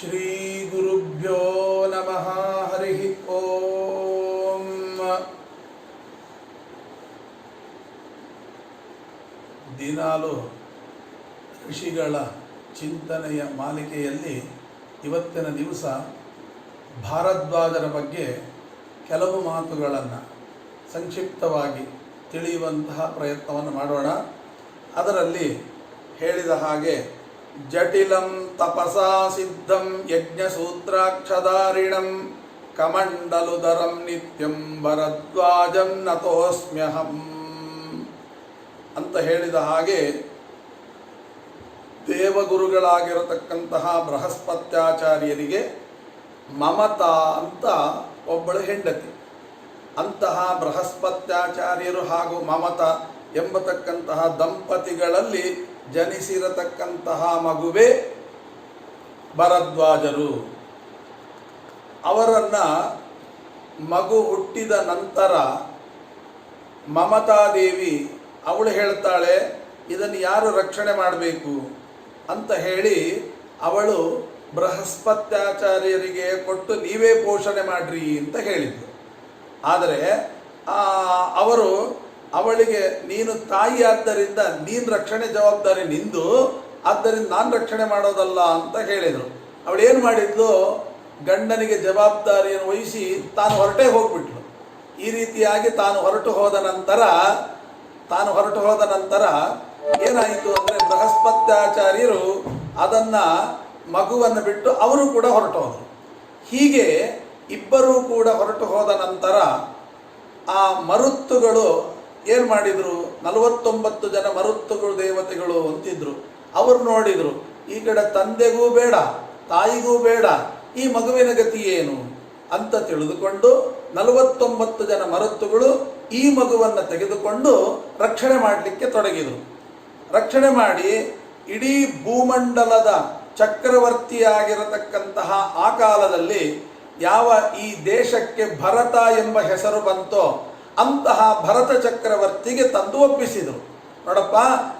ಶ್ರೀ ಗುರುಭ್ಯೋ ನಮಃ. ಹರಿ ಓಂ. ದಿನಾಲು ಋಷಿಗಳ ಚಿಂತನೆಯ ಮಾಲಿಕೆಯಲ್ಲಿ ಇವತ್ತಿನ ದಿವಸ ಭಾರದ್ವಾಜರ ಬಗ್ಗೆ ಕೆಲವು ಮಾತುಗಳನ್ನು ಸಂಕ್ಷಿಪ್ತವಾಗಿ ತಿಳಿಯುವಂತಹ ಪ್ರಯತ್ನವನ್ನು ಮಾಡೋಣ. ಅದರಲ್ಲಿ ಹೇಳಿದ ಹಾಗೆ, ಜಟಿಲಂ ತಪಸಾ ಸಿದ್ಧಂ ಯಜ್ಞಸೂತ್ರಾಕ್ಷಧಾರಿಣಂ ಕಮಂಡಲುದರಂ ನಿತ್ಯಂ ಭರದ್ವಾಜಂ ನತೋಸ್ಮ್ಯಹಂ ಅಂತ ಹೇಳಿದ ಹಾಗೆ, ದೇವಗುರುಗಳಾಗಿರತಕ್ಕಂತಹ ಬೃಹಸ್ಪತ್ಯಾಚಾರ್ಯರಿಗೆ ಮಮತಾ ಅಂತ ಒಬ್ಬಳು ಹೆಂಡತಿ. ಅಂತಹ ಬೃಹಸ್ಪತ್ಯಾಚಾರ್ಯರು ಹಾಗೂ ಮಮತಾ ಎಂಬತಕ್ಕಂತಹ ದಂಪತಿಗಳಲ್ಲಿ ಜನಿಸಿರತಕ್ಕಂತಹ ಮಗುವೇ ಭರದ್ವಾಜರು. ಅವರನ್ನು ಮಗು ಹುಟ್ಟಿದ ನಂತರ ಮಮತಾದೇವಿ ಅವಳು ಹೇಳ್ತಾಳೆ, ಇದನ್ನು ಯಾರು ರಕ್ಷಣೆ ಮಾಡಬೇಕು ಅಂತ ಹೇಳಿ ಅವಳು ಬೃಹಸ್ಪತ್ಯಾಚಾರ್ಯರಿಗೆ ಕೊಟ್ಟು ನೀವೇ ಪೋಷಣೆ ಮಾಡ್ರಿ ಅಂತ ಹೇಳಿದ್ರು. ಆದರೆ ಅವರು ಅವಳಿಗೆ, ನೀನು ತಾಯಿ ಆದ್ದರಿಂದ ನೀನು ರಕ್ಷಣೆ ಜವಾಬ್ದಾರಿ ನಿಂದು, ಆದ್ದರಿಂದ ನಾನು ರಕ್ಷಣೆ ಮಾಡೋದಲ್ಲ ಅಂತ ಹೇಳಿದರು. ಅವಳೇನು ಮಾಡಿದ್ಲು, ಗಂಡನಿಗೆ ಜವಾಬ್ದಾರಿಯನ್ನು ವಹಿಸಿ ತಾನು ಹೊರಟೇ ಹೋಗ್ಬಿಟ್ಲು. ಈ ರೀತಿಯಾಗಿ ತಾನು ಹೊರಟು ಹೋದ ನಂತರ ಏನಾಯಿತು ಅಂದರೆ, ಬೃಹಸ್ಪತ್ಯಾಚಾರ್ಯರು ಅದನ್ನು ಮಗುವನ್ನು ಬಿಟ್ಟು ಅವರು ಕೂಡ ಹೊರಟು ಹೋದರು. ಹೀಗೆ ಇಬ್ಬರೂ ಕೂಡ ಹೊರಟು ಹೋದ ನಂತರ ಆ ಮರುತ್ತುಗಳು ಏನು ಮಾಡಿದರು, 49 ಜನ ಮರುತ್ತುಗಳು ದೇವತೆಗಳು ಅಂತಿದ್ರು. ಅವರು ನೋಡಿದರು, ಈ ಕಡೆ ತಂದೆಗೂ ಬೇಡ ತಾಯಿಗೂ ಬೇಡ, ಈ ಮಗುವಿನ ಗತಿ ಏನು ಅಂತ ತಿಳಿದುಕೊಂಡು 49 ಜನ ಮರುತ್ತುಗಳು ಈ ಮಗುವನ್ನು ತೆಗೆದುಕೊಂಡು ರಕ್ಷಣೆ ಮಾಡಲಿಕ್ಕೆ ತೊಡಗಿದರು. ರಕ್ಷಣೆ ಮಾಡಿ ಇಡೀ ಭೂಮಂಡಲದ ಚಕ್ರವರ್ತಿಯಾಗಿರತಕ್ಕಂತಹ ಆ ಕಾಲದಲ್ಲಿ ಯಾವ ಈ ದೇಶಕ್ಕೆ ಭರತ ಎಂಬ ಹೆಸರು ಬಂತೋ ಅಂತಹ ಭರತ ಚಕ್ರವರ್ತಿಗೆ ತಂದು ಒಪ್ಪಿಸಿದರು. ನೋಡಪ್ಪ,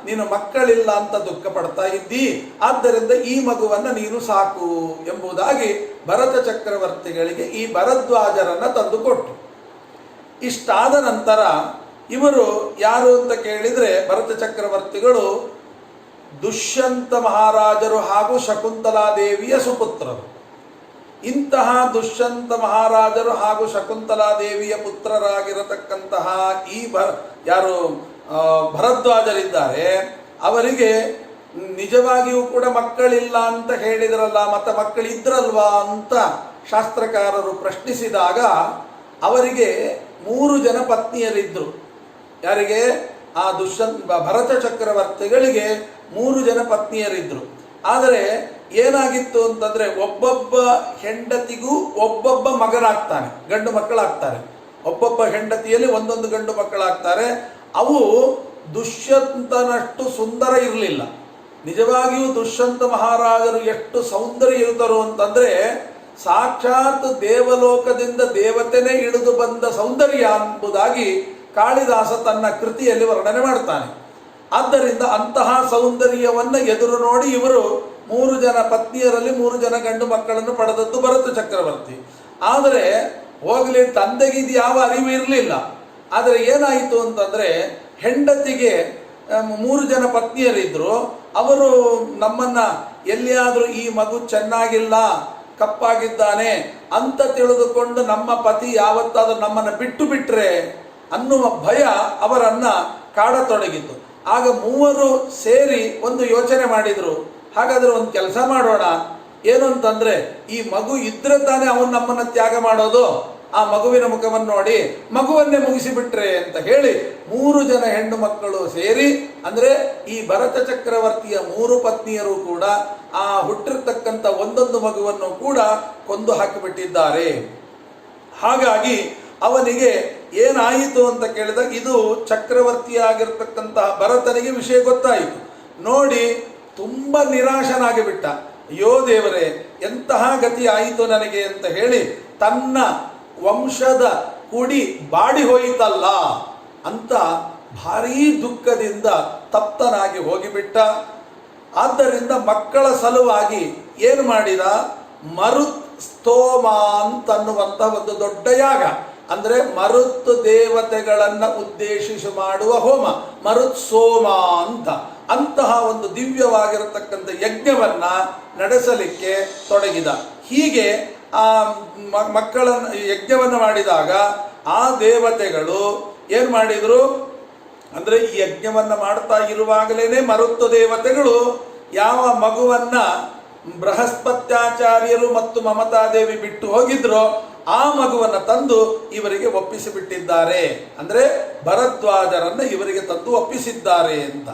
ನೀನು ಮಕ್ಕಳಿಲ್ಲ ಅಂತ ದುಃಖ ಪಡ್ತಾ ಇದ್ದಿ, ಆದ್ದರಿಂದ ಈ ಮಗುವನ್ನು ನೀನು ಸಾಕು ಎಂಬುದಾಗಿ ಭರತ ಚಕ್ರವರ್ತಿಗಳಿಗೆ ಈ ಭರದ್ವಾಜರನ್ನು ತಂದು ಕೊಟ್ಟು. ಇಷ್ಟಾದ ನಂತರ ಇವರು ಯಾರು ಅಂತ ಕೇಳಿದರೆ, ಭರತ ಚಕ್ರವರ್ತಿಗಳು ದುಷ್ಯಂತ ಮಹಾರಾಜರು ಹಾಗೂ ಶಕುಂತಲಾದೇವಿಯ ಸುಪುತ್ರರು. ಇಂತಹ ದುಷ್ಯಂತ ಮಹಾರಾಜರು ಹಾಗೂ ಶಕುಂತಲಾದೇವಿಯ ಪುತ್ರರಾಗಿರತಕ್ಕಂತಹ ಈ ಭರದ್ವಾಜರಿದ್ದಾರೆ, ಅವರಿಗೆ ನಿಜವಾಗಿಯೂ ಕೂಡ ಮಕ್ಕಳಿಲ್ಲ ಅಂತ ಹೇಳಿದ್ರಲ್ಲ, ಮತ್ತೆ ಮಕ್ಕಳಿದ್ರಲ್ವಾ ಅಂತ ಶಾಸ್ತ್ರಕಾರರು ಪ್ರಶ್ನಿಸಿದಾಗ ಅವರಿಗೆ 3 ಜನ ಪತ್ನಿಯರಿದ್ದರು. ಯಾರಿಗೆ? ಆ ಭರತ ಚಕ್ರವರ್ತಿಗಳಿಗೆ 3 ಜನ ಪತ್ನಿಯರಿದ್ದರು. ಆದರೆ ಏನಾಗಿತ್ತು ಅಂತಂದರೆ, ಒಬ್ಬೊಬ್ಬ ಹೆಂಡತಿಗೂ ಒಬ್ಬೊಬ್ಬ ಮಗನಾಗ್ತಾನೆ, ಗಂಡು ಮಕ್ಕಳಾಗ್ತಾರೆ. ಒಬ್ಬೊಬ್ಬ ಹೆಂಡತಿಯಲ್ಲಿ ಒಂದೊಂದು ಗಂಡು ಮಕ್ಕಳಾಗ್ತಾರೆ. ಅವು ದುಷ್ಯಂತನಷ್ಟು ಸುಂದರ ಇರಲಿಲ್ಲ. ನಿಜವಾಗಿಯೂ ದುಷ್ಯಂತ ಮಹಾರಾಜರು ಎಷ್ಟು ಸೌಂದರ್ಯ ಇರುತ್ತರು ಅಂತಂದರೆ, ಸಾಕ್ಷಾತ್ ದೇವಲೋಕದಿಂದ ದೇವತೆನೇ ಇಳಿದು ಬಂದ ಸೌಂದರ್ಯ ಎಂಬುದಾಗಿ ಕಾಳಿದಾಸ ತನ್ನ ಕೃತಿಯಲ್ಲಿ ವರ್ಣನೆ ಮಾಡ್ತಾನೆ. ಆದ್ದರಿಂದ ಅಂತಹ ಸೌಂದರ್ಯವನ್ನು ಎದುರು ನೋಡಿ ಇವರು 3 ಜನ ಪತ್ನಿಯರಲ್ಲಿ 3 ಜನ ಗಂಡು ಮಕ್ಕಳನ್ನು ಪಡೆದದ್ದು ಭರತ ಚಕ್ರವರ್ತಿ. ಆದರೆ ಹೋಗಲಿ, ತಂದೆಗಿದು ಯಾವ ಅರಿವು ಇರಲಿಲ್ಲ. ಆದರೆ ಏನಾಯಿತು ಅಂತಂದರೆ, ಹೆಂಡತಿಗೆ 3 ಜನ ಪತ್ನಿಯರಿದ್ದರು. ಅವರು ನಮ್ಮನ್ನು ಎಲ್ಲಿಯಾದರೂ ಈ ಮಗು ಚೆನ್ನಾಗಿಲ್ಲ, ಕಪ್ಪಾಗಿದ್ದಾನೆ ಅಂತ ತಿಳಿದುಕೊಂಡು ನಮ್ಮ ಪತಿ ಯಾವತ್ತಾದರೂ ನಮ್ಮನ್ನು ಬಿಟ್ಟು ಬಿಟ್ಟರೆ ಅನ್ನುವ ಭಯ ಅವರನ್ನು ಕಾಡತೊಡಗಿತು. ಆಗ 3 ಸೇರಿ ಒಂದು ಯೋಚನೆ ಮಾಡಿದರು. ಹಾಗಾದರೆ ಒಂದು ಕೆಲಸ ಮಾಡೋಣ, ಏನು ಅಂತಂದರೆ, ಈ ಮಗು ಇದ್ರೆ ತಾನೇ ಅವನು ನಮ್ಮನ್ನು ತ್ಯಾಗ ಮಾಡೋದು, ಆ ಮಗುವಿನ ಮುಖವನ್ನು ನೋಡಿ ಮಗುವನ್ನೇ ಮುಗಿಸಿಬಿಟ್ರೆ ಅಂತ ಹೇಳಿ 3 ಜನ ಹೆಣ್ಣು ಮಕ್ಕಳು ಸೇರಿ, ಅಂದರೆ ಈ ಭರತ ಚಕ್ರವರ್ತಿಯ 3 ಪತ್ನಿಯರು ಕೂಡ ಆ ಹುಟ್ಟಿರ್ತಕ್ಕಂಥ ಒಂದೊಂದು ಮಗುವನ್ನು ಕೂಡ ಕೊಂದು ಹಾಕಿಬಿಟ್ಟಿದ್ದಾರೆ. ಹಾಗಾಗಿ ಅವನಿಗೆ ಏನಾಯಿತು ಅಂತ ಕೇಳಿದಾಗ, ಇದು ಚಕ್ರವರ್ತಿಯಾಗಿರ್ತಕ್ಕಂತಹ ಭರತನಿಗೆ ವಿಷಯ ಗೊತ್ತಾಯಿತು. ನೋಡಿ ತುಂಬ ನಿರಾಶನಾಗಿಬಿಟ್ಟ. ಅಯ್ಯೋ ದೇವರೇ, ಎಂತಹ ಗತಿ ಆಯಿತು ನನಗೆ ಅಂತ ಹೇಳಿ ತನ್ನ ವಂಶದ ಕುಡಿ ಬಾಡಿ ಹೋಯಿತಲ್ಲ ಅಂತ ಭಾರೀ ದುಃಖದಿಂದ ತಪ್ತನಾಗಿ ಹೋಗಿಬಿಟ್ಟ. ಆದ್ದರಿಂದ ಮಕ್ಕಳ ಸಲುವಾಗಿ ಏನು ಮಾಡಿದ, ಮರುತ್ ಸ್ತೋಮ ಅಂತನ್ನುವಂಥ ಒಂದು ದೊಡ್ಡ ಯಾಗ, ಅಂದರೆ ಮರುತ್ ದೇವತೆಗಳನ್ನು ಉದ್ದೇಶಿಸಿ ಮಾಡುವ ಹೋಮ, ಮರುತ್ ಸೋಮ ಅಂತ. ಅಂತಹ ಒಂದು ದಿವ್ಯವಾಗಿರತಕ್ಕಂಥ ಯಜ್ಞವನ್ನ ನಡೆಸಲಿಕ್ಕೆ ತೊಡಗಿದ. ಹೀಗೆ ಆ ಮಕ್ಕಳನ್ನು ಯಜ್ಞವನ್ನು ಮಾಡಿದಾಗ ಆ ದೇವತೆಗಳು ಏನು ಮಾಡಿದರು ಅಂದರೆ ಈ ಯಜ್ಞವನ್ನು ಮಾಡ್ತಾ ಇರುವಾಗಲೇ ಮರುತ್ತು ದೇವತೆಗಳು ಯಾವ ಮಗುವನ್ನ ಬೃಹಸ್ಪತ್ಯಾಚಾರ್ಯರು ಮತ್ತು ಮಮತಾದೇವಿ ಬಿಟ್ಟು ಹೋಗಿದ್ರೋ ಆ ಮಗುವನ್ನು ತಂದು ಇವರಿಗೆ ಒಪ್ಪಿಸಿಬಿಟ್ಟಿದ್ದಾರೆ, ಅಂದರೆ ಭರದ್ವಾಜರನ್ನು ಇವರಿಗೆ ತಂದು ಒಪ್ಪಿಸಿದ್ದಾರೆ ಅಂತ.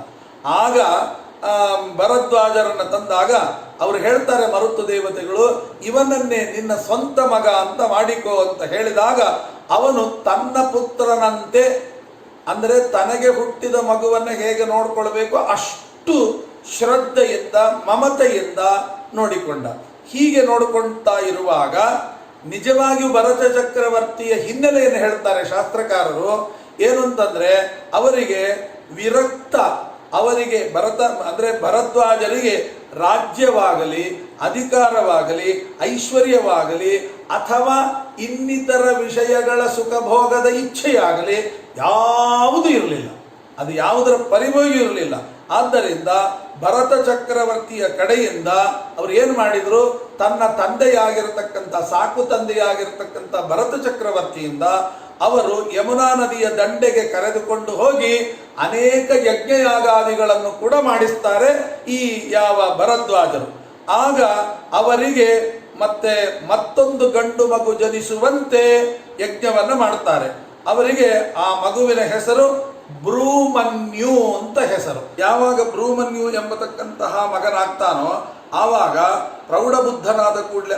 ಆಗ ಭರದ್ವಾಜರನ್ನು ತಂದಾಗ ಅವರು ಹೇಳ್ತಾರೆ ಮರುತ್ತು ದೇವತೆಗಳು, ಇವನನ್ನೇ ನಿನ್ನ ಸ್ವಂತ ಮಗ ಅಂತ ಮಾಡಿಕೋ ಅಂತ ಹೇಳಿದಾಗ ಅವನು ತನ್ನ ಪುತ್ರನಂತೆ, ಅಂದರೆ ತನಗೆ ಹುಟ್ಟಿದ ಮಗುವನ್ನು ಹೇಗೆ ನೋಡಿಕೊಳ್ಬೇಕು ಅಷ್ಟು ಶ್ರದ್ಧೆಯಿಂದ ಮಮತೆಯಿಂದ ನೋಡಿಕೊಂಡ. ಹೀಗೆ ನೋಡಿಕೊಳ್ತಾ ಇರುವಾಗ ನಿಜವಾಗಿಯೂ ಭರತ ಚಕ್ರವರ್ತಿಯ ಹಿನ್ನೆಲೆಯನ್ನು ಹೇಳ್ತಾರೆ ಶಾಸ್ತ್ರಕಾರರು. ಏನು ಅಂತಂದ್ರೆ ಅವರಿಗೆ ವಿರಕ್ತ, ಅವರಿಗೆ ಭರದ್ವಾಜರಿಗೆ ರಾಜ್ಯವಾಗಲಿ ಅಧಿಕಾರವಾಗಲಿ ಐಶ್ವರ್ಯವಾಗಲಿ ಅಥವಾ ಇನ್ನಿತರ ವಿಷಯಗಳ ಸುಖಭೋಗದ ಇಚ್ಛೆಯಾಗಲಿ ಯಾವುದೂ ಇರಲಿಲ್ಲ, ಅದು ಯಾವುದರ ಪರಿಭವೂ ಇರಲಿಲ್ಲ. ಆದ್ದರಿಂದ ಭರತ ಚಕ್ರವರ್ತಿಯ ಕಡೆಯಿಂದ ಅವರು ಏನು ಮಾಡಿದರು, ತನ್ನ ತಂದೆಯಾಗಿರತಕ್ಕಂಥ ಸಾಕು ತಂದೆಯಾಗಿರತಕ್ಕಂಥ ಭರತ ಚಕ್ರವರ್ತಿಯಿಂದ ಅವರು ಯಮುನಾ ನದಿಯ ದಂಡೆಗೆ ಕರೆದುಕೊಂಡು ಹೋಗಿ ಅನೇಕ ಯಜ್ಞಯಾಗಾದಿಗಳನ್ನು ಕೂಡ ಮಾಡಿಸ್ತಾರೆ ಈ ಯಾವ ಭರದ್ವಾಜರು. ಆಗ ಅವರಿಗೆ ಮತ್ತೊಂದು ಗಂಡು ಮಗು ಜನಿಸುವಂತೆ ಯಜ್ಞವನ್ನು ಮಾಡ್ತಾರೆ. ಅವರಿಗೆ ಆ ಮಗುವಿನ ಹೆಸರು ಭ್ರೂಮನ್ಯು ಅಂತ ಹೆಸರು. ಯಾವಾಗ ಭ್ರೂಮನ್ಯು ಎಂಬತಕ್ಕಂತಹ ಮಗನಾಗ್ತಾನೋ ಆವಾಗ ಪ್ರೌಢಬುದ್ಧನಾದ ಕೂಡಲೇ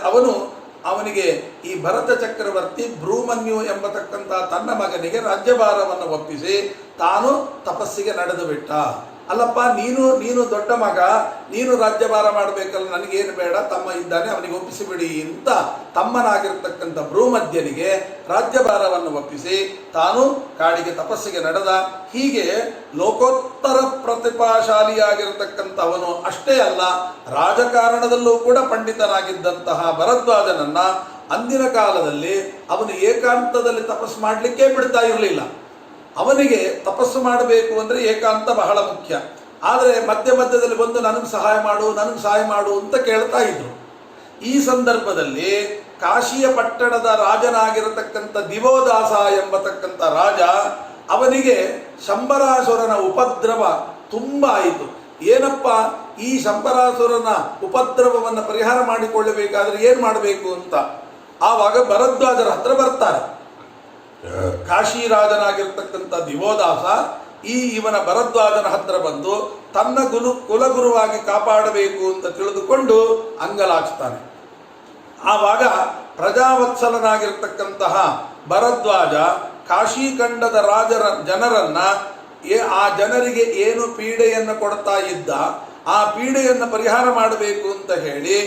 ಅವನಿಗೆ ಈ ಭರತ ಚಕ್ರವರ್ತಿ ಭ್ರೂಮನ್ಯು ಎಂಬತಕ್ಕಂತಹ ತನ್ನ ಮಗನಿಗೆ ರಾಜ್ಯಭಾರವನ್ನು ಒಪ್ಪಿಸಿ ತಾನು ತಪಸ್ಸಿಗೆ ನಡೆದು ಬಿಟ್ಟ. ಅಲ್ಲಪ್ಪ, ನೀನು ದೊಡ್ಡ ಮಗ, ನೀನು ರಾಜ್ಯಭಾರ ಮಾಡಬೇಕಲ್ಲ, ನನಗೇನು ಬೇಡ, ತಮ್ಮ ಇದ್ದಾನೆ ಅವನಿಗೆ ಒಪ್ಪಿಸಿಬಿಡಿ ಅಂತ ತಮ್ಮನಾಗಿರ್ತಕ್ಕಂಥ ಭ್ರೂಮಧ್ಯನಿಗೆ ರಾಜ್ಯಭಾರವನ್ನು ಒಪ್ಪಿಸಿ ತಾನು ಕಾಡಿಗೆ ತಪಸ್ಸಿಗೆ ನಡೆದ. ಹೀಗೆ ಲೋಕೋತ್ತರ ಪ್ರತಿಭಾಶಾಲಿಯಾಗಿರ್ತಕ್ಕಂಥವನು ಅಷ್ಟೇ ಅಲ್ಲ, ರಾಜಕಾರಣದಲ್ಲೂ ಕೂಡ ಪಂಡಿತನಾಗಿದ್ದಂತಹ ಭರದ್ವಾಜನನ್ನ ಅಂದಿನ ಕಾಲದಲ್ಲಿ ಅವನು ಏಕಾಂತದಲ್ಲಿ ತಪಸ್ಸು ಮಾಡಲಿಕ್ಕೆ ಬಿಡ್ತಾ ಇರಲಿಲ್ಲ. ಅವನಿಗೆ ತಪಸ್ಸು ಮಾಡಬೇಕು ಅಂದರೆ ಏಕಾಂತ ಬಹಳ ಮುಖ್ಯ. ಆದರೆ ಮಧ್ಯದಲ್ಲಿ ಬಂದು ನನಗೆ ಸಹಾಯ ಮಾಡು ಅಂತ ಕೇಳ್ತಾ ಇದ್ರು. ಈ ಸಂದರ್ಭದಲ್ಲಿ ಕಾಶಿಯ ಪಟ್ಟಣದ ರಾಜನಾಗಿರತಕ್ಕಂಥ ದಿವೋದಾಸ ಎಂಬತಕ್ಕಂಥ ರಾಜ, ಅವನಿಗೆ ಶಂಬರಾಸುರನ ಉಪದ್ರವ ತುಂಬ ಆಯಿತು. ಏನಪ್ಪ, ಈ ಶಂಬರಾಸುರನ ಉಪದ್ರವವನ್ನು ಪರಿಹಾರ ಮಾಡಿಕೊಳ್ಳಬೇಕಾದ್ರೆ ಏನು ಮಾಡಬೇಕು ಅಂತ ಆವಾಗ ಭರದ್ವಾಜರ ಹತ್ರ ಬರ್ತಾರೆ. ಕಾಶಿ ರಾಜನಾಗಿರ್ತಕ್ಕಂಥ ದಿವೋದಾಸ ಇವನ ಭರದ್ವಾಜನ ಹತ್ರ ಬಂದು ತನ್ನ ಕುಲಗುರುವಾಗಿ ಕಾಪಾಡಬೇಕು ಅಂತ ತಿಳಿದುಕೊಂಡು ಅಂಗಲಾಚ್ತಾನೆ. ಆವಾಗ ಪ್ರಜಾವತ್ಸಲನಾಗಿರ್ತಕ್ಕಂತಹ ಭರದ್ವಾಜ ಕಾಶಿಖಂಡದ ಜನರನ್ನ ಆ ಜನರಿಗೆ ಏನು ಪೀಡೆಯನ್ನು ಕೊಡ್ತಾ ಇದ್ದ ಆ ಪೀಡೆಯನ್ನು ಪರಿಹಾರ ಮಾಡಬೇಕು ಅಂತ ಹೇಳಿ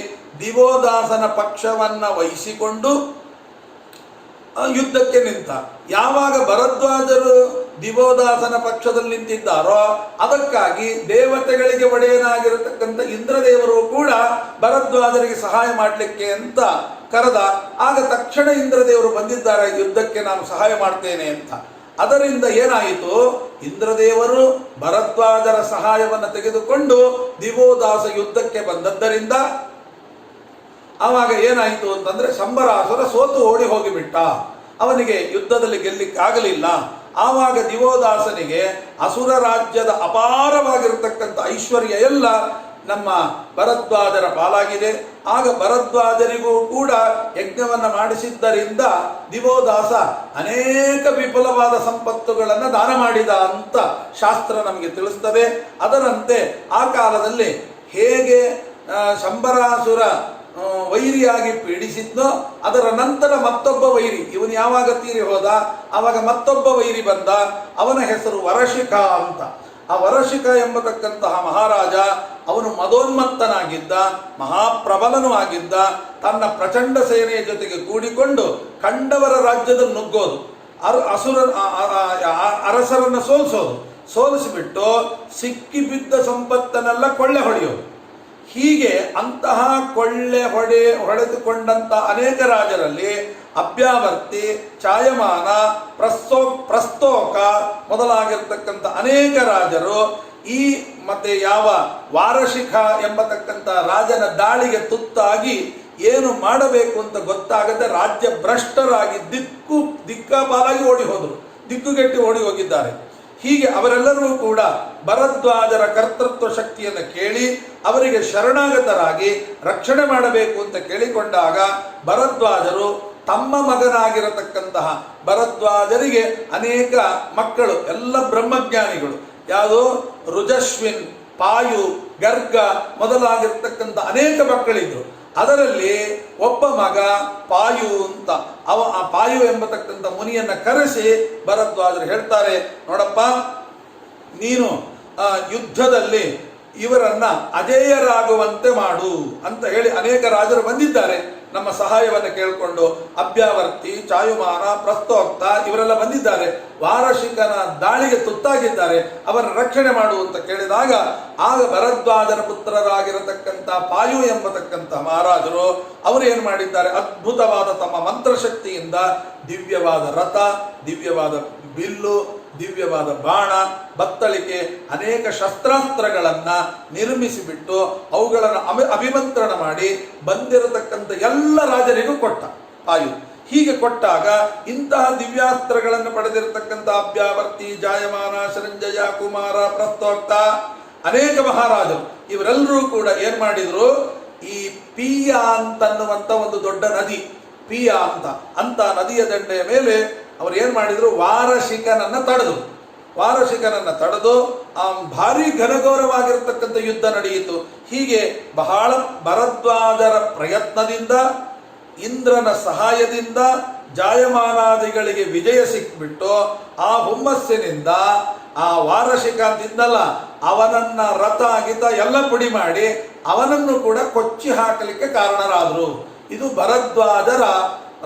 ದಿವೋದಾಸನ ಪಕ್ಷವನ್ನ ವಹಿಸಿಕೊಂಡು ಯುದ್ಧಕ್ಕೆ ನಿಂತ. ಯಾವಾಗ ಭರದ್ವಾಜರು ದಿವೋದಾಸನ ಪಕ್ಷದಲ್ಲಿ ನಿಂತಿದ್ದಾರೋ ಅದಕ್ಕಾಗಿ ದೇವತೆಗಳಿಗೆ ಒಡೆಯನಾಗಿರತಕ್ಕಂಥ ಇಂದ್ರದೇವರು ಕೂಡ ಭರದ್ವಾಜರಿಗೆ ಸಹಾಯ ಮಾಡಲಿಕ್ಕೆ ಅಂತ ಕರೆದ. ಆಗ ತಕ್ಷಣ ಇಂದ್ರದೇವರು ಬಂದಿದ್ದಾರೆ, ಯುದ್ಧಕ್ಕೆ ನಾನು ಸಹಾಯ ಮಾಡ್ತೇನೆ ಅಂತ. ಅದರಿಂದ ಏನಾಯಿತು, ಇಂದ್ರದೇವರು ಭರದ್ವಾಜರ ಸಹಾಯವನ್ನು ತೆಗೆದುಕೊಂಡು ದಿವೋದಾಸ ಯುದ್ಧಕ್ಕೆ ಬಂದದ್ದರಿಂದ ಆವಾಗ ಏನಾಯಿತು ಅಂತಂದ್ರೆ ಶಂಬರಾಸುರ ಸೋತು ಓಡಿ ಹೋಗಿಬಿಟ್ಟ. ಅವನಿಗೆ ಯುದ್ಧದಲ್ಲಿ ಗೆಲ್ಲಿಕ್ಕಾಗಲಿಲ್ಲ. ಆವಾಗ ದಿವೋದಾಸನಿಗೆ ಅಸುರ ರಾಜ್ಯದ ಅಪಾರವಾಗಿರತಕ್ಕಂಥ ಐಶ್ವರ್ಯ ಎಲ್ಲ ನಮ್ಮ ಭರದ್ವಾಜರ ಪಾಲಾಗಿದೆ. ಆಗ ಭರದ್ವಾಜರಿಗೂ ಕೂಡ ಯಜ್ಞವನ್ನು ಮಾಡಿಸಿದ್ದರಿಂದ ದಿವೋದಾಸ ಅನೇಕ ವಿಪುಲವಾದ ಸಂಪತ್ತುಗಳನ್ನು ದಾನ ಮಾಡಿದ ಅಂತ ಶಾಸ್ತ್ರ ನಮಗೆ ತಿಳಿಸ್ತದೆ. ಅದರಂತೆ ಆ ಕಾಲದಲ್ಲಿ ಹೇಗೆ ಶಂಬರಾಸುರ ವೈರಿಯಾಗಿ ಪೀಡಿಸಿದ್ನೋ ಅದರ ನಂತರ ಮತ್ತೊಬ್ಬ ವೈರಿ, ಇವನು ಯಾವಾಗ ತೀರಿ ಹೋದ ಆವಾಗ ಮತ್ತೊಬ್ಬ ವೈರಿ ಬಂದ. ಅವನ ಹೆಸರು ವರಶಿಖ ಅಂತ. ಆ ವರಶಿಖ ಎಂಬತಕ್ಕಂತಹ ಮಹಾರಾಜ ಅವನು ಮದೋನ್ಮತ್ತನಾಗಿದ್ದ, ಮಹಾಪ್ರಬಲನೂ ಆಗಿದ್ದ. ತನ್ನ ಪ್ರಚಂಡ ಸೇನೆಯ ಜೊತೆಗೆ ಕೂಡಿಕೊಂಡು ಕಂಡವರ ರಾಜ್ಯದಲ್ಲಿ ನುಗ್ಗೋದು, ಅರಸರನ್ನು ಸೋಲಿಸೋದು, ಸೋಲಿಸಿಬಿಟ್ಟು ಸಿಕ್ಕಿಬಿದ್ದ ಸಂಪತ್ತನ್ನೆಲ್ಲ ಕೊಳ್ಳೆ ಹೊಡೆಯೋದು. ಹೀಗೆ ಅಂತಹ ಹೊಡೆದುಕೊಂಡಂತ ಅನೇಕ ರಾಜರಲ್ಲಿ ಅಭ್ಯಾವರ್ತಿ, ಚಾಯಮಾನ, ಪ್ರಸ್ತೋಕ ಮೊದಲಾಗಿರ್ತಕ್ಕಂಥ ಅನೇಕ ರಾಜರು ಈ ಮತ್ತೆ ಯಾವ ವಾರಶಿಖ ಎಂಬತಕ್ಕಂಥ ರಾಜನ ದಾಳಿಗೆ ತುತ್ತಾಗಿ ಏನು ಮಾಡಬೇಕು ಅಂತ ಗೊತ್ತಾಗದೆ ರಾಜ್ಯ ಭ್ರಷ್ಟರಾಗಿ ದಿಕ್ಕಾಪಾಲಾಗಿ ಓಡಿ ಹೋದರು, ದಿಕ್ಕುಗೆಟ್ಟಿ ಓಡಿ ಹೋಗಿದ್ದಾರೆ. ಹೀಗೆ ಅವರೆಲ್ಲರೂ ಕೂಡ ಭರದ್ವಾಜರ ಕರ್ತೃತ್ವ ಶಕ್ತಿಯನ್ನು ಕೇಳಿ ಅವರಿಗೆ ಶರಣಾಗತರಾಗಿ ರಕ್ಷಣೆ ಮಾಡಬೇಕು ಅಂತ ಕೇಳಿಕೊಂಡಾಗ ಭರದ್ವಾಜರು ತಮ್ಮ ಮಗನಾಗಿರತಕ್ಕಂತಹ ಭರದ್ವಾಜರಿಗೆ ಅನೇಕ ಮಕ್ಕಳು, ಎಲ್ಲ ಬ್ರಹ್ಮಜ್ಞಾನಿಗಳು, ಯಾವುದು ರುಜಸ್ವಿನ್, ಪಾಯು, ಗರ್ಗ ಮೊದಲಾಗಿರ್ತಕ್ಕಂಥ ಅನೇಕ ಮಕ್ಕಳಿದ್ರು. ಅದರಲ್ಲಿ ಒಬ್ಬ ಮಗ ಪಾಯು ಅಂತ, ಆ ಪಾಯು ಎಂಬತಕ್ಕಂಥ ಮುನಿಯನ್ನ ಕರೆಸಿ ಭರದ್ವಾಜರು ಹೇಳ್ತಾರೆ, ನೋಡಪ್ಪ ನೀನು ಯುದ್ಧದಲ್ಲಿ ಇವರನ್ನ ಅಜೇಯರಾಗುವಂತೆ ಮಾಡು ಅಂತ ಹೇಳಿ ಅನೇಕ ರಾಜರು ಬಂದಿದ್ದಾರೆ ನಮ್ಮ ಸಹಾಯವನ್ನು ಕೇಳಿಕೊಂಡು. ಅಭ್ಯಾವರ್ತಿ, ಚಾಯುಮಾನ, ಪ್ರಸ್ತೋಕ್ತ ಇವರೆಲ್ಲ ಬಂದಿದ್ದಾರೆ, ವಾರಶಿಕನ ದಾಳಿಗೆ ತುತ್ತಾಗಿದ್ದಾರೆ, ಅವರ ರಕ್ಷಣೆ ಮಾಡು ಅಂತ ಕೇಳಿದಾಗ ಆಗ ಭರದ್ವಾಜನ ಪುತ್ರರಾಗಿರತಕ್ಕಂಥ ಪಾಯು ಎಂಬತಕ್ಕಂಥ ಮಹಾರಾಜರು ಅವರು ಏನು ಮಾಡಿದ್ದಾರೆ, ಅದ್ಭುತವಾದ ತಮ್ಮ ಮಂತ್ರಶಕ್ತಿಯಿಂದ ದಿವ್ಯವಾದ ರಥ, ದಿವ್ಯವಾದ ಬಿಲ್ಲು, ದಿವ್ಯವಾದ ಬಾಣ, ಬತ್ತಳಿಕೆ, ಅನೇಕ ಶಸ್ತ್ರಾಸ್ತ್ರಗಳನ್ನ ನಿರ್ಮಿಸಿಬಿಟ್ಟು ಅವುಗಳನ್ನು ಅಭಿಮಂತ್ರಣ ಮಾಡಿ ಬಂದಿರತಕ್ಕಂಥ ಎಲ್ಲ ರಾಜರಿಗೂ ಕೊಟ್ಟ ಪಾಯು. ಹೀಗೆ ಕೊಟ್ಟಾಗ ಇಂತಹ ದಿವ್ಯಾಸ್ತ್ರಗಳನ್ನು ಪಡೆದಿರತಕ್ಕಂಥ ಅಭ್ಯಾವರ್ತಿ, ಜಾಯಮಾನ, ಶರಂಜಯ, ಕುಮಾರ, ಪ್ರಸ್ತೋಕ್ತ ಅನೇಕ ಮಹಾರಾಜರು ಇವರೆಲ್ಲರೂ ಕೂಡ ಏನ್ ಮಾಡಿದ್ರು, ಈ ಪಿಯ ಅಂತನ್ನುವಂತ ಒಂದು ದೊಡ್ಡ ನದಿ, ಪಿಯ ಅಂತ ನದಿಯ ದಂಡೆಯ ಮೇಲೆ ಅವರು ಏನ್ ಮಾಡಿದ್ರು, ವಾರಶಿಕನನ್ನ ತಡೆದು ಭಾರಿ ಘನಘೋರವಾಗಿರ್ತಕ್ಕಂಥ ಯುದ್ಧ ನಡೆಯಿತು. ಹೀಗೆ ಬಹಳ ಭರದ್ವಾಜರ ಪ್ರಯತ್ನದಿಂದ, ಇಂದ್ರನ ಸಹಾಯದಿಂದ ಜಾಯಮಾನಾದಿಗಳಿಗೆ ವಿಜಯ ಸಿಕ್ಬಿಟ್ಟು ಆ ಹುಮ್ಮಸ್ಸಿನಿಂದ ಆ ವಾರಶಿಕ ಅಂತಿದ್ದಲ್ಲ ಅವನನ್ನ ರಥ ಗಿತ ಎಲ್ಲ ಪುಡಿ ಮಾಡಿ ಅವನನ್ನು ಕೂಡ ಕೊಚ್ಚಿ ಹಾಕಲಿಕ್ಕೆ ಕಾರಣರಾದರು. ಇದು ಭರದ್ವಾಜರ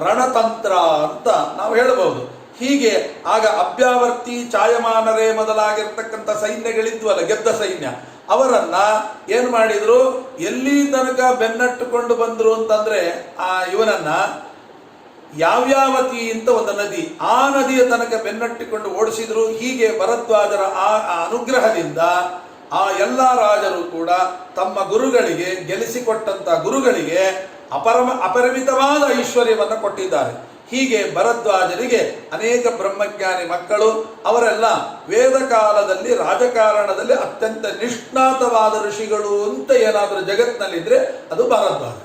ರಣತಂತ್ರ ಅಂತ ನಾವು ಹೇಳಬಹುದು. ಹೀಗೆ ಆಗ ಅಭ್ಯಾವರ್ತಿ, ಚಾಯಮಾನರೇ ಮೊದಲಾಗಿರ್ತಕ್ಕಂಥ ಸೈನ್ಯಗಳಿದ್ವಲ್ಲ, ಗೆದ್ದ ಸೈನ್ಯ, ಅವರನ್ನ ಏನ್ ಮಾಡಿದ್ರು, ಎಲ್ಲಿ ತನಕ ಬೆನ್ನಟ್ಟುಕೊಂಡು ಬಂದ್ರು ಅಂತಂದ್ರೆ ಇವನನ್ನ ಯಾವ್ಯಾವತಿ ಅಂತ ಒಂದು ನದಿ, ಆ ನದಿಯ ತನಕ ಬೆನ್ನಟ್ಟಿಕೊಂಡು ಓಡಿಸಿದ್ರು. ಹೀಗೆ ಭರದ್ವಾಜರ ಆ ಅನುಗ್ರಹದಿಂದ ಆ ಎಲ್ಲ ರಾಜರು ಕೂಡ ತಮ್ಮ ಗುರುಗಳಿಗೆ, ಗೆಲ್ಲಿಸಿಕೊಟ್ಟಂತ ಗುರುಗಳಿಗೆ ಅಪರಿಮಿತವಾದ ಐಶ್ವರ್ಯವನ್ನು ಕೊಟ್ಟಿದ್ದಾರೆ. ಹೀಗೆ ಭರದ್ವಾಜರಿಗೆ ಅನೇಕ ಬ್ರಹ್ಮಜ್ಞಾನಿ ಮಕ್ಕಳು, ಅವರೆಲ್ಲ ವೇದ ಕಾಲದಲ್ಲಿ ರಾಜಕಾರಣದಲ್ಲಿ ಅತ್ಯಂತ ನಿಷ್ಣಾತವಾದ ಋಷಿಗಳು ಅಂತ ಏನಾದರೂ ಜಗತ್ತಿನಲ್ಲಿದ್ರೆ ಅದು ಭರದ್ವಾಜ.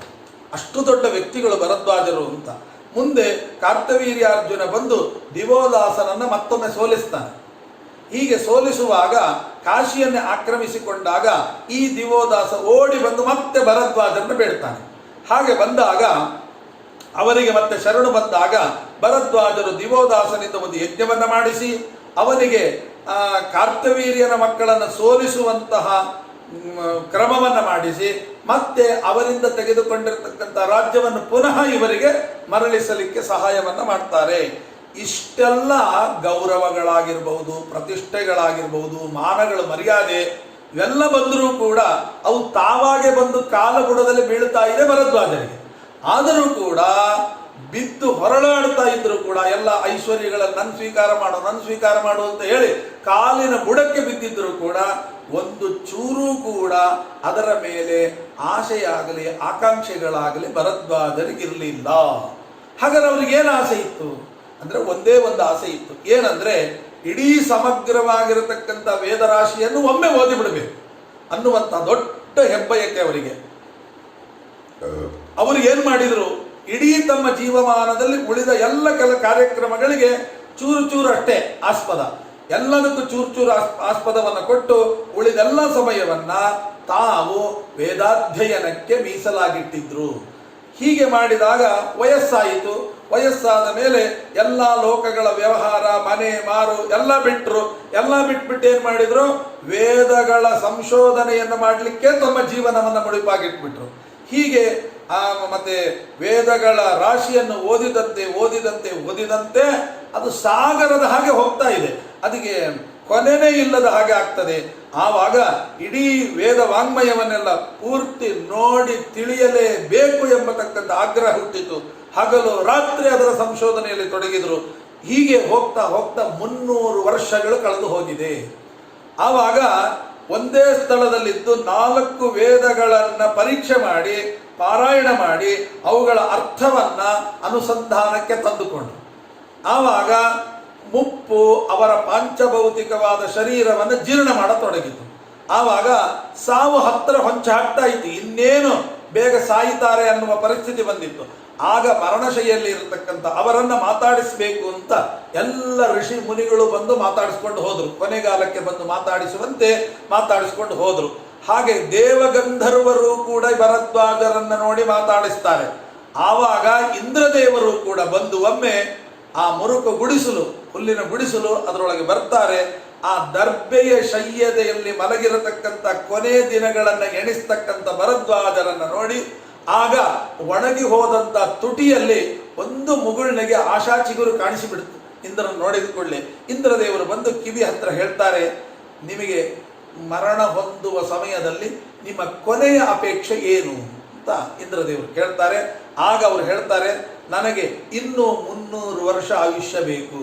ಅಷ್ಟು ದೊಡ್ಡ ವ್ಯಕ್ತಿಗಳು ಭರದ್ವಾಜರು ಅಂತ. ಮುಂದೆ ಕಾರ್ತವೀರ್ಯಾರ್ಜುನ ಬಂದು ದಿವೋದಾಸನನ್ನ ಮತ್ತೊಮ್ಮೆ ಸೋಲಿಸ್ತಾನೆ. ಹೀಗೆ ಸೋಲಿಸುವಾಗ ಕಾಶಿಯನ್ನೇ ಆಕ್ರಮಿಸಿಕೊಂಡಾಗ ಈ ದಿವೋದಾಸ ಓಡಿ ಬಂದು ಮತ್ತೆ ಭರದ್ವಾಜರನ್ನು ಬೇಡ್ತಾನೆ. ಹಾಗೆ ಬಂದಾಗ ಅವರಿಗೆ ಮತ್ತೆ ಶರಣು ಬಂದಾಗ ಭರದ್ವಾಜರು ದಿವೋದಾಸನಿಂದ ಒಂದು ಯಜ್ಞವನ್ನು ಮಾಡಿಸಿ ಅವನಿಗೆ ಕಾರ್ತವೀರ್ಯನ ಮಕ್ಕಳನ್ನು ಸೋಲಿಸುವಂತಹ ಕ್ರಮವನ್ನು ಮಾಡಿಸಿ ಮತ್ತೆ ಅವರಿಂದ ತೆಗೆದುಕೊಂಡಿರತಕ್ಕಂಥ ರಾಜ್ಯವನ್ನು ಪುನಃ ಇವರಿಗೆ ಮರಳಿಸಲಿಕ್ಕೆ ಸಹಾಯವನ್ನು ಮಾಡ್ತಾರೆ. ಇಷ್ಟೆಲ್ಲ ಗೌರವಗಳಾಗಿರ್ಬಹುದು, ಪ್ರತಿಷ್ಠೆಗಳಾಗಿರ್ಬಹುದು, ಮಾನಗಳು, ಮರ್ಯಾದೆ ಇವೆಲ್ಲ ಬಂದರೂ ಕೂಡ ಅವು ತಾವಾಗೆ ಬಂದು ಕಾಲಬುಡದಲ್ಲಿ ಬೀಳ್ತಾ ಇದೆ ಭರದ್ವಾಜರಿಗೆ. ಆದರೂ ಕೂಡ ಬಿದ್ದು ಹೊರಳಾಡ್ತಾ ಇದ್ರು ಕೂಡ ಎಲ್ಲ ಐಶ್ವರ್ಯಗಳನ್ನು ನನ್ನ ಸ್ವೀಕಾರ ಮಾಡು ಅಂತ ಹೇಳಿ ಕಾಲಿನ ಬುಡಕ್ಕೆ ಬಿದ್ದಿದ್ರು ಕೂಡ ಒಂದು ಚೂರು ಕೂಡ ಅದರ ಮೇಲೆ ಆಸೆಯಾಗಲಿ ಆಕಾಂಕ್ಷೆಗಳಾಗಲಿ ಭರದ್ವಾಜರಿಗಿರಲಿಲ್ಲ. ಹಾಗಾದ್ರೆ ಅವ್ರಿಗೆ ಏನು ಆಸೆ ಇತ್ತು ಅಂದ್ರೆ ಒಂದೇ ಒಂದು ಆಸೆ ಇತ್ತು, ಏನಂದ್ರೆ ಇಡೀ ಸಮಗ್ರವಾಗಿರತಕ್ಕಂಥ ವೇದರಾಶಿಯನ್ನು ಒಮ್ಮೆ ಓದಿ ಬಿಡಬೇಕು ಅನ್ನುವಂಥ ದೊಡ್ಡ ಹೆಬ್ಬಯಕೆ ಅವರಿಗೆ. ಅವರು ಏನ್ ಮಾಡಿದ್ರು, ಇಡೀ ತಮ್ಮ ಜೀವಮಾನದಲ್ಲಿ ಉಳಿದ ಎಲ್ಲ ಕಾರ್ಯಕ್ರಮಗಳಿಗೆ ಚೂರು ಚೂರು ಅಷ್ಟೇ ಆಸ್ಪದ, ಎಲ್ಲದಕ್ಕೂ ಚೂರು ಚೂರು ಆಸ್ಪದವನ್ನು ಕೊಟ್ಟು ಉಳಿದೆಲ್ಲ ಸಮಯವನ್ನ ತಾವು ವೇದಾಧ್ಯಯನಕ್ಕೆ ಮೀಸಲಾಗಿಟ್ಟಿದ್ರು. ಹೀಗೆ ಮಾಡಿದಾಗ ವಯಸ್ಸಾಯಿತು. ವಯಸ್ಸಾದ ಮೇಲೆ ಎಲ್ಲ ಲೋಕಗಳ ವ್ಯವಹಾರ, ಮನೆ ಮಾರು ಎಲ್ಲ ಬಿಟ್ಟರು. ಎಲ್ಲ ಬಿಟ್ಬಿಟ್ಟು ಏನ್ ಮಾಡಿದ್ರು, ವೇದಗಳ ಸಂಶೋಧನೆಯನ್ನು ಮಾಡಲಿಕ್ಕೆ ತಮ್ಮ ಜೀವನವನ್ನು ಮುಡಿಪಾಗಿಟ್ಬಿಟ್ರು. ಹೀಗೆ ಮತ್ತೆ ವೇದಗಳ ರಾಶಿಯನ್ನು ಓದಿದಂತೆ ಅದು ಸಾಗರದ ಹಾಗೆ ಹೋಗ್ತಾ ಇದೆ, ಅದಕ್ಕೆ ಕೊನೆನೇ ಇಲ್ಲದ ಹಾಗೆ ಆಗ್ತದೆ. ಆವಾಗ ಇಡೀ ವೇದ ವಾಂಗ್ಮಯವನ್ನೆಲ್ಲ ಪೂರ್ತಿ ನೋಡಿ ತಿಳಿಯಲೇಬೇಕು ಎಂಬತಕ್ಕಂಥ ಆಗ್ರಹ ಹುಟ್ಟಿತು. ಹಗಲು ರಾತ್ರಿ ಅದರ ಸಂಶೋಧನೆಯಲ್ಲಿ ತೊಡಗಿದರು. ಹೀಗೆ ಹೋಗ್ತಾ ಹೋಗ್ತಾ 300 ವರ್ಷಗಳು ಕಳೆದು ಹೋಗಿದೆ. ಆವಾಗ ಒಂದೇ ಸ್ಥಳದಲ್ಲಿದ್ದು 4 ವೇದಗಳನ್ನು ಪರೀಕ್ಷೆ ಮಾಡಿ ಪಾರಾಯಣ ಮಾಡಿ ಅವುಗಳ ಅರ್ಥವನ್ನ ಅನುಸಂಧಾನಕ್ಕೆ ತಂದುಕೊಂಡರು. ಆವಾಗ ಮುಪ್ಪು ಅವರ ಪಾಂಚಭೌತಿಕವಾದ ಶರೀರವನ್ನು ಜೀರ್ಣ ಮಾಡತೊಡಗಿತು. ಆವಾಗ ಸಾವು ಹತ್ತಿರ ಹೊಂಚ ಹಾಕ್ತಾ ಇತ್ತು. ಇನ್ನೇನು ಬೇಗ ಸಾಯಿತಾರೆ ಅನ್ನುವ ಪರಿಸ್ಥಿತಿ ಬಂದಿತ್ತು. ಆಗ ಮರಣಶೈಲಿಯಲ್ಲಿ ಇರತಕ್ಕಂಥ ಅವರನ್ನ ಮಾತಾಡಿಸಬೇಕು ಅಂತ ಎಲ್ಲ ಋಷಿ ಮುನಿಗಳು ಬಂದು ಮಾತಾಡಿಸ್ಕೊಂಡು ಹೋದ್ರು. ಕೊನೆಗಾಲಕ್ಕೆ ಬಂದು ಮಾತಾಡಿಸ್ಕೊಂಡು ಹೋದ್ರು. ಹಾಗೆ ದೇವಗಂಧರ್ವರು ಕೂಡ ಭರದ್ವಾಜರನ್ನ ನೋಡಿ ಮಾತಾಡಿಸ್ತಾರೆ. ಆವಾಗ ಇಂದ್ರದೇವರು ಕೂಡ ಬಂದು ಒಮ್ಮೆ ಆ ಮುರುಕು ಗುಡಿಸಲು, ಹುಲ್ಲಿನ ಗುಡಿಸಲು ಅದರೊಳಗೆ ಬರ್ತಾರೆ. ಆ ದರ್ಬೆಯ ಶಯ್ಯದೆಯಲ್ಲಿ ಮಲಗಿರತಕ್ಕಂಥ ಕೊನೆ ದಿನಗಳನ್ನು ಎಣಿಸ್ತಕ್ಕಂಥ ಭರದ್ವಾಜರನ್ನ ನೋಡಿ ಆಗ ಒಣಗಿ ಹೋದಂಥ ತುಟಿಯಲ್ಲಿ ಒಂದು ಮುಗುಳ್ನೆಗೆ ಆಶಾ ಚಿಗುರು ಕಾಣಿಸಿಬಿಡ್ತು. ಇಂದ್ರನ ನೋಡಿದುಕೊಳ್ಳಿ ಇಂದ್ರದೇವರು ಬಂದು ಕಿವಿ ಹತ್ರ ಹೇಳ್ತಾರೆ, ನಿಮಗೆ ಮರಣ ಹೊಂದುವ ಸಮಯದಲ್ಲಿ ನಿಮ್ಮ ಕೊನೆಯ ಅಪೇಕ್ಷೆ ಏನು ಅಂತ ಇಂದ್ರದೇವರು ಕೇಳ್ತಾರೆ. ಆಗ ಅವರು ಹೇಳ್ತಾರೆ, ನನಗೆ ಇನ್ನೂ 300 ವರ್ಷ ಆಯುಷ್ಯ ಬೇಕು,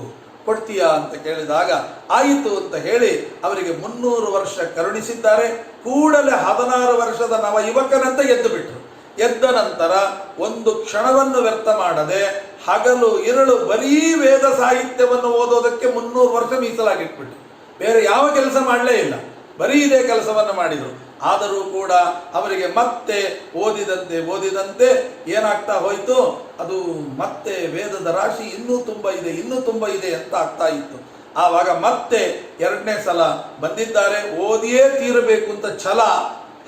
ಕೊಡ್ತೀಯಾ ಅಂತ ಕೇಳಿದಾಗ ಆಯಿತು ಅಂತ ಹೇಳಿ ಅವರಿಗೆ 300 ವರ್ಷ ಕರುಣಿಸಿದ್ದಾರೆ. ಕೂಡಲೇ 16 ವರ್ಷದ ನವ ಯುವಕನಂತೆ ಎದ್ದು ಬಿಟ್ರು. ಎದ್ದ ನಂತರ ಒಂದು ಕ್ಷಣವನ್ನು ವ್ಯರ್ಥ ಮಾಡದೆ ಹಗಲು ಇರಳು ಬರೀ ವೇದ ಸಾಹಿತ್ಯವನ್ನು ಓದೋದಕ್ಕೆ 300 ವರ್ಷ ಮೀಸಲಾಗಿಟ್ಬಿಟ್ರು. ಬೇರೆ ಯಾವ ಕೆಲಸ ಮಾಡಲೇ ಇಲ್ಲ, ಬರೀ ಇದೇ ಕೆಲಸವನ್ನು ಮಾಡಿದರು. ಆದರೂ ಕೂಡ ಅವರಿಗೆ ಮತ್ತೆ ಓದಿದಂತೆ ಏನಾಗ್ತಾ ಹೋಯಿತು, ಅದು ಮತ್ತೆ ವೇದದ ರಾಶಿ ಇನ್ನೂ ತುಂಬ ಇದೆ ಅಂತ ಆಗ್ತಾ ಇತ್ತು. ಆವಾಗ ಮತ್ತೆ 2ನೇ ಸಲ ಬಂದಿದ್ದಾರೆ, ಓದಿಯೇ ತೀರಬೇಕು ಅಂತ ಛಲ.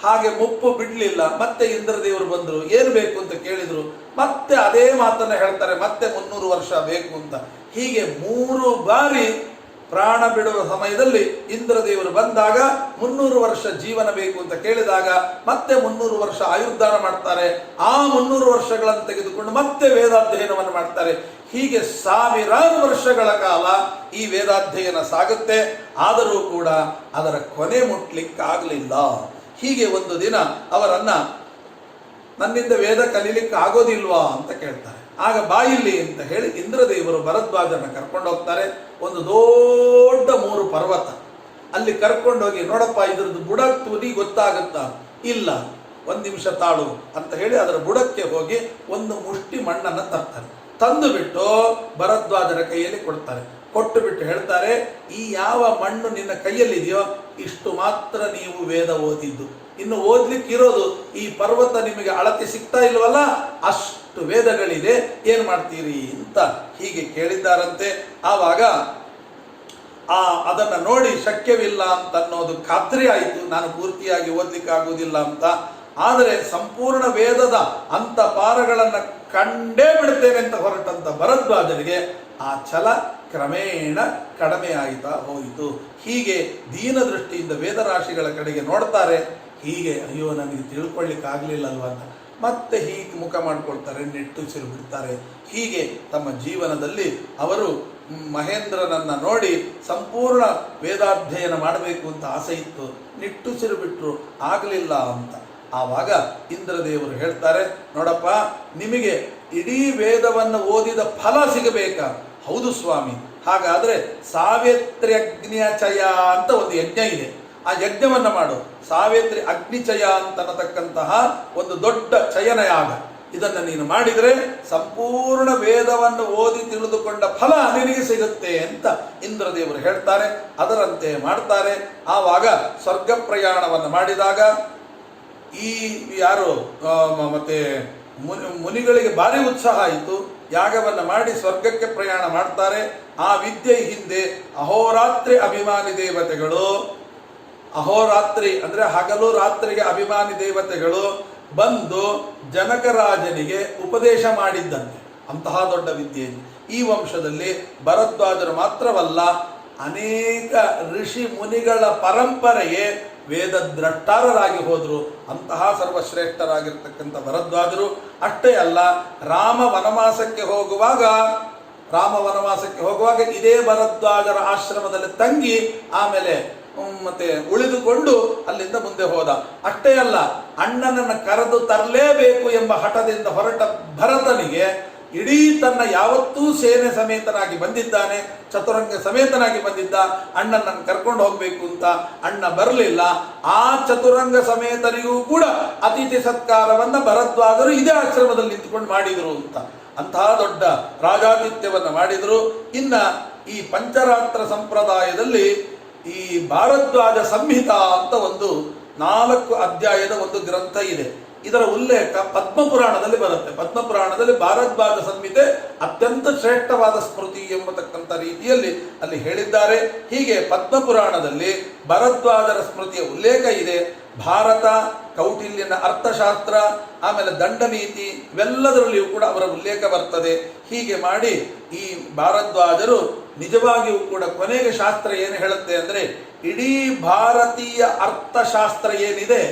ಹಾಗೆ ಮುಪ್ಪು ಬಿಡ್ಲಿಲ್ಲ. ಮತ್ತೆ ಇಂದ್ರದೇವರು ಬಂದರು, ಏನು ಬೇಕು ಅಂತ ಕೇಳಿದ್ರು. ಮತ್ತೆ ಅದೇ ಮಾತನ್ನ ಹೇಳ್ತಾರೆ, ಮತ್ತೆ 300 ವರ್ಷ ಬೇಕು ಅಂತ. ಹೀಗೆ 3 ಬಾರಿ ಪ್ರಾಣ ಬಿಡುವ ಸಮಯದಲ್ಲಿ ಇಂದ್ರದೇವರು ಬಂದಾಗ 300 ವರ್ಷ ಜೀವನ ಬೇಕು ಅಂತ ಕೇಳಿದಾಗ ಮತ್ತೆ 300 ವರ್ಷ ಆಯುರ್ದಾನ ಮಾಡ್ತಾರೆ. ಆ 300 ವರ್ಷಗಳನ್ನು ತೆಗೆದುಕೊಂಡು ಮತ್ತೆ ವೇದಾಧ್ಯಯನವನ್ನು ಮಾಡ್ತಾರೆ. ಹೀಗೆ 1000 ವರ್ಷಗಳ ಕಾಲ ಈ ವೇದಾಧ್ಯಯನ ಸಾಗುತ್ತೆ. ಆದರೂ ಕೂಡ ಅದರ ಕೊನೆ ಮುಟ್ಲಿಕ್ಕಾಗಲಿಲ್ಲ. ಹೀಗೆ ಒಂದು ದಿನ ಅವರನ್ನ, ನನ್ನಿಂದ ವೇದ ಕಲೀಲಿಕ್ಕೆ ಆಗೋದಿಲ್ವಾ ಅಂತ ಕೇಳ್ತಾರೆ. ಆಗ ಬಾಯಿಲ್ಲಿ ಅಂತ ಹೇಳಿ ಇಂದ್ರದೇವರು ಭರದ್ವಾಜನ ಕರ್ಕೊಂಡು ಹೋಗ್ತಾರೆ. ಒಂದು ದೊಡ್ಡ 3 ಪರ್ವತ, ಅಲ್ಲಿ ಕರ್ಕೊಂಡೋಗಿ, ನೋಡಪ್ಪ ಇದ್ರದ್ದು ಬುಡ ತುದಿ ಗೊತ್ತಾಗುತ್ತಾ? ಇಲ್ಲ, 1 ನಿಮಿಷ ತಾಳು ಅಂತ ಹೇಳಿ ಅದರ ಬುಡಕ್ಕೆ ಹೋಗಿ ಒಂದು ಮುಷ್ಟಿ ಮಣ್ಣನ್ನು ತರ್ತಾರೆ. ತಂದು ಬಿಟ್ಟು ಭರದ್ವಾಜರ ಕೈಯಲ್ಲಿ ಕೊಡ್ತಾರೆ. ಕೊಟ್ಟು ಬಿಟ್ಟು ಹೇಳ್ತಾರೆ, ಈ ಯಾವ ಮಣ್ಣು ನಿನ್ನ ಕೈಯಲ್ಲಿದೆಯೋ ಇಷ್ಟು ಮಾತ್ರ ನೀವು ವೇದ ಓದಿದ್ದು, ಇನ್ನು ಓದ್ಲಿಕ್ಕಿರೋದು ಈ ಪರ್ವತ ನಿಮಗೆ ಅಳತೆ ಸಿಗ್ತಾ ಇಲ್ವಲ್ಲ, ಅಷ್ಟು ವೇದಗಳಿದೆ, ಏನ್ ಮಾಡ್ತೀರಿ ಅಂತ ಹೀಗೆ ಕೇಳಿದ್ದಾರಂತೆ. ಆವಾಗ ಅದನ್ನ ನೋಡಿ ಶಕ್ಯವಿಲ್ಲ ಅಂತ ಅನ್ನೋದು ಖಾತ್ರಿ ಆಯಿತು, ನಾನು ಪೂರ್ತಿಯಾಗಿ ಓದ್ಲಿಕ್ಕಾಗುವುದಿಲ್ಲ ಅಂತ. ಆದರೆ ಸಂಪೂರ್ಣ ವೇದದ ಅಂತ ಪಾರಗಳನ್ನು ಕಂಡೇ ಬಿಡ್ತೇನೆ ಅಂತ ಹೊರಟಂತ ಭರದ್ವಾಜರಿಗೆ ಆ ಛಲ ಕ್ರಮೇಣ ಕಡಿಮೆ ಆಯಿತಾ ಹೋಯಿತು. ಹೀಗೆ ದೀನ ದೃಷ್ಟಿಯಿಂದ ವೇದರಾಶಿಗಳ ಕಡೆಗೆ ನೋಡ್ತಾರೆ. ಹೀಗೆ ಅಯ್ಯೋ ನನಗೆ ತಿಳ್ಕೊಳ್ಳಿಕ್ಕೆ ಆಗಲಿಲ್ಲಲ್ವ ಅಂತ ಮತ್ತೆ ಹೀಗೆ ಮುಖ ಮಾಡ್ಕೊಳ್ತಾರೆ, ನಿಟ್ಟುಸಿರು ಬಿಡ್ತಾರೆ. ಹೀಗೆ ತಮ್ಮ ಜೀವನದಲ್ಲಿ ಅವರು ಮಹೇಂದ್ರನನ್ನ ನೋಡಿ ಸಂಪೂರ್ಣ ವೇದಾಧ್ಯಯನ ಮಾಡಬೇಕು ಅಂತ ಆಸೆ ಇತ್ತು, ನಿಟ್ಟುಸಿರು ಬಿಟ್ಟರು, ಆಗಲಿಲ್ಲ ಅಂತ. ಆವಾಗ ಇಂದ್ರದೇವರು ಹೇಳ್ತಾರೆ, ನೋಡಪ್ಪ, ನಿಮಗೆ ಇಡೀ ವೇದವನ್ನು ಓದಿದ ಫಲ ಸಿಗಬೇಕಾ? ಹೌದು ಸ್ವಾಮಿ, ಹಾಗಾದ್ರೆ ಸಾವಿತ್ರ್ಯಗ್ನಿಚಯ ಅಂತ ಒಂದು ಯಜ್ಞ ಇದೆ, ಆ ಯಜ್ಞವನ್ನ ಮಾಡು. ಸಾವಿತ್ರಿ ಅಗ್ನಿಚಯ ಅಂತನ್ನತಕ್ಕಂತಹ ಒಂದು ದೊಡ್ಡ ಚಯನ ಯಾಗ, ಇದನ್ನು ನೀನು ಮಾಡಿದರೆ ಸಂಪೂರ್ಣ ವೇದವನ್ನು ಓದಿ ತಿಳಿದುಕೊಂಡ ಫಲ ನಿನಗೆ ಸಿಗುತ್ತೆ ಅಂತ ಇಂದ್ರದೇವರು ಹೇಳ್ತಾರೆ. ಅದರಂತೆ ಮಾಡ್ತಾರೆ. ಆವಾಗ ಸ್ವರ್ಗ ಪ್ರಯಾಣವನ್ನು ಮಾಡಿದಾಗ ಈ ಯಾರು ಮತ್ತೆ ಮುನಿಗಳಿಗೆ ಭಾರಿ ಉತ್ಸಾಹ ಆಯಿತು. ಯಾಗವನ್ನು ಮಾಡಿ ಸ್ವರ್ಗಕ್ಕೆ ಪ್ರಯಾಣ ಮಾಡ್ತಾರೆ. ಆ ವಿದ್ಯೆ ಹಿಂದೆ ಅಹೋರಾತ್ರಿ ಅಭಿಮಾನಿ ದೇವತೆಗಳು, ಅಹೋರಾತ್ರಿ ಅಂದ್ರೆ ಹಗಲು ರಾತ್ರಿಗೆ ಅಭಿಮಾನಿ ದೇವತೆಗಳು ಬಂದು ಜನಕರಾಜನಿಗೆ ಉಪದೇಶ ಮಾಡಿದ್ದಂತೆ. ಅಂತಹ ದೊಡ್ಡ ವಿದ್ಯೆ ಈ ವಂಶದಲ್ಲಿ ಭರದ್ವಾಜರು ಮಾತ್ರವಲ್ಲ, ಅನೇಕ ಋಷಿ ಮುನಿಗಳ ಪರಂಪರೆಯೇ ವೇದದ್ರಷ್ಟಾರರಾಗಿ ಹೋದರು. ಅಂತಹ ಸರ್ವಶ್ರೇಷ್ಠರಾಗಿರ್ತಕ್ಕಂಥ ಭರದ್ವಾಜರು ಅಷ್ಟೇ ಅಲ್ಲ, ರಾಮ ವನವಾಸಕ್ಕೆ ಹೋಗುವಾಗ ಇದೇ ಭರದ್ವಾಜರ ಆಶ್ರಮದಲ್ಲಿ ತಂಗಿ ಆಮೇಲೆ ಮತ್ತೆ ಉಳಿದುಕೊಂಡು ಅಲ್ಲಿಂದ ಮುಂದೆ ಹೋದ. ಅಷ್ಟೇ ಅಲ್ಲ, ಅಣ್ಣನನ್ನು ಕರೆದು ತರಲೇಬೇಕು ಎಂಬ ಹಠದಿಂದ ಹೊರಟ ಭರತನಿಗೆ ಇಡೀ ತನ್ನ ಯಾವತ್ತೂ ಸೇನೆ ಸಮೇತನಾಗಿ ಬಂದಿದ್ದಾನೆ, ಚತುರಂಗ ಸಮೇತನಾಗಿ ಬಂದಿದ್ದ, ಅಣ್ಣನನ್ನು ಕರ್ಕೊಂಡು ಹೋಗ್ಬೇಕು ಅಂತ ಅಣ್ಣ ಬರಲಿಲ್ಲ. ಆ ಚತುರಂಗ ಸಮೇತನಿಗೂ ಕೂಡ ಅತಿಥಿ ಸತ್ಕಾರವನ್ನ ಭರದ್ವಾಜರು ಇದೇ ಆಶ್ರಮದಲ್ಲಿ ನಿಂತುಕೊಂಡು ಮಾಡಿದರು ಅಂತ ಅಂತಹ ದೊಡ್ಡ ರಾಜಾತಿಥ್ಯವನ್ನ ಮಾಡಿದರು. ಇನ್ನ ಈ ಪಂಚರಾತ್ರ ಸಂಪ್ರದಾಯದಲ್ಲಿ ಈ ಭಾರದ್ವಾಜ ಸಂಹಿತಾ ಅಂತ ಒಂದು 4 ಅಧ್ಯಾಯದ ಒಂದು ಗ್ರಂಥ ಇದೆ. ಇದರ ಉಲ್ಲೇಖ ಪದ್ಮಪುರಾಣದಲ್ಲಿ ಬರುತ್ತೆ. ಪದ್ಮಪುರಾಣದಲ್ಲಿ ಭಾರದ್ವಾಜ ಸಂಹಿತೆ ಅತ್ಯಂತ ಶ್ರೇಷ್ಠವಾದ ಸ್ಮೃತಿ ಎಂಬತಕ್ಕಂಥ ರೀತಿಯಲ್ಲಿ ಅಲ್ಲಿ ಹೇಳಿದ್ದಾರೆ. ಹೀಗೆ ಪದ್ಮಪುರಾಣದಲ್ಲಿ ಭರದ್ವಾಜರ ಸ್ಮೃತಿಯ ಉಲ್ಲೇಖ ಇದೆ. ಭಾರತ, ಕೌಟಿಲ್ಯನ ಅರ್ಥಶಾಸ್ತ್ರ, ಆಮೇಲೆ ದಂಡನೀತಿ ಇವೆಲ್ಲದರಲ್ಲಿಯೂ ಕೂಡ ಅವರ ಉಲ್ಲೇಖ ಬರ್ತದೆ. ಹೀಗೆ ಮಾಡಿ ಈ ಭಾರದ್ವಾಜರು ನಿಜವಾಗಿಯೂ ಕೂಡ ಕೊನೆಗೆ ಶಾಸ್ತ್ರ ಏನು ಹೇಳುತ್ತೆ ಅಂದರೆ, ಇಡೀ ಭಾರತೀಯ ಅರ್ಥಶಾಸ್ತ್ರ ಏನಿದೆ,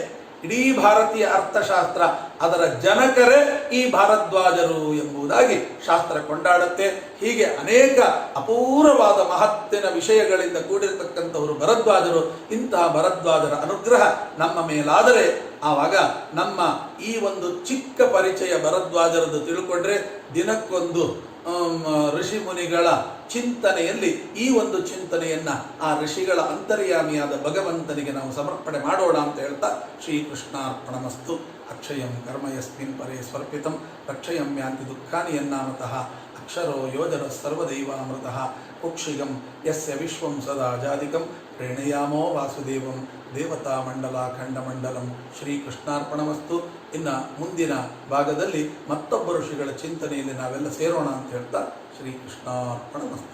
ಇಡೀ ಭಾರತೀಯ ಅರ್ಥಶಾಸ್ತ್ರ ಅದರ ಜನಕರೇ ಈ ಭಾರದ್ವಾಜರು ಎಂಬುದಾಗಿ ಶಾಸ್ತ್ರ ಕೊಂಡಾಡುತ್ತೆ. ಹೀಗೆ ಅನೇಕ ಅಪೂರ್ವವಾದ ಮಹತ್ತಿನ ವಿಷಯಗಳಿಂದ ಕೂಡಿರತಕ್ಕಂಥವರು ಭರದ್ವಾಜರು. ಇಂತಹ ಭರದ್ವಾಜರ ಅನುಗ್ರಹ ನಮ್ಮ ಮೇಲಾದರೆ ಆವಾಗ ನಮ್ಮ ಈ ಒಂದು ಚಿಕ್ಕ ಪರಿಚಯ ಭರದ್ವಾಜರದ್ದು ತಿಳ್ಕೊಂಡ್ರೆ ದಿನಕ್ಕೊಂದು ಋಷಿ ಮುನಿಗಳ ಚಿಂತನೆಯಲ್ಲಿ ಈ ಒಂದು ಚಿಂತನೆಯನ್ನ ಆ ಋಷಿಗಳ ಅಂತರ್ಯಾಮಿಯಾದ ಭಗವಂತನಿಗೆ ನಾವು ಸಮರ್ಪಣೆ ಮಾಡೋಣ ಅಂತ ಹೇಳ್ತಾ ಶ್ರೀಕೃಷ್ಣಾರ್ಪಣಮಸ್ತು. ಅಕ್ಷಯಂ ಕರ್ಮ ಯಸ್ಮಿನ್ ಪರೇ ಸ್ವರ್ಪಿತಂ ರಕ್ಷಯಂ ಯಾಂತಿ ದುಃಖಾನಿ ಯನ್ನಾಮತಃ ಅಕ್ಷರೋ ಯೋಜನ ಸರ್ವದೈವಾಮೃತಃ ಕುಕ್ಷಿಗಂ ಯಸ್ಯ ವಿಶ್ವಂ ಸದಾ ಜಾಧಿಕಂ ಪ್ರೇಣಯಾಮೋ ವಾಸುದೇವಂ ದೇವತಾ ಮಂಡಲ ಖಂಡಮಂಡಲಂ. ಶ್ರೀಕೃಷ್ಣಾರ್ಪಣಮಸ್ತು. ಇನ್ನು ಮುಂದಿನ ಭಾಗದಲ್ಲಿ ಮತ್ತೊಬ್ಬ ಋಷಿಗಳ ಚಿಂತನೆಯಲ್ಲಿ ನಾವೆಲ್ಲ ಸೇರೋಣ ಅಂತ ಹೇಳ್ತಾ ಶ್ರೀಕೃಷ್ಣಾರ್ಪಣಮಸ್ತು.